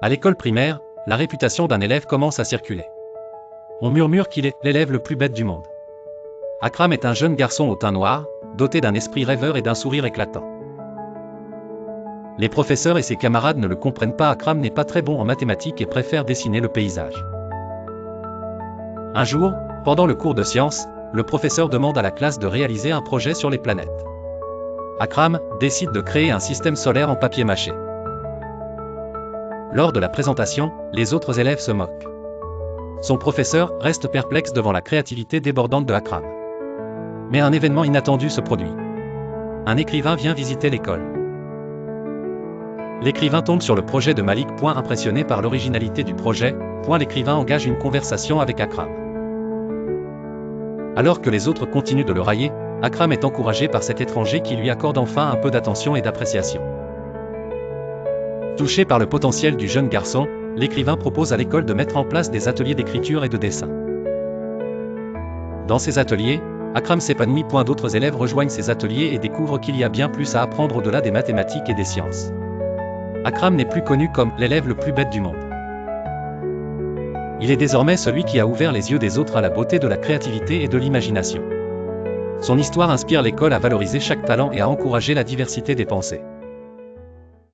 À l'école primaire, la réputation d'un élève commence à circuler. On murmure qu'il est l'élève le plus bête du monde. Akram est un jeune garçon au teint noir, doté d'un esprit rêveur et d'un sourire éclatant. Les professeurs et ses camarades ne le comprennent pas. Akram n'est pas très bon en mathématiques et préfère dessiner le paysage. Un jour, pendant le cours de sciences, le professeur demande à la classe de réaliser un projet sur les planètes. Akram décide de créer un système solaire en papier mâché. Lors de la présentation, les autres élèves se moquent. Son professeur reste perplexe devant la créativité débordante de Akram. Mais un événement inattendu se produit. Un écrivain vient visiter l'école. L'écrivain tombe sur le projet de Malik. Impressionné par l'originalité du projet, l'écrivain engage une conversation avec Akram. Alors que les autres continuent de le railler, Akram est encouragé par cet étranger qui lui accorde enfin un peu d'attention et d'appréciation. Touché par le potentiel du jeune garçon, l'écrivain propose à l'école de mettre en place des ateliers d'écriture et de dessin. Dans ces ateliers, Akram s'épanouit. D'autres élèves rejoignent ces ateliers et découvrent qu'il y a bien plus à apprendre au-delà des mathématiques et des sciences. Akram n'est plus connu comme l'élève le plus bête du monde. Il est désormais celui qui a ouvert les yeux des autres à la beauté de la créativité et de l'imagination. Son histoire inspire l'école à valoriser chaque talent et à encourager la diversité des pensées.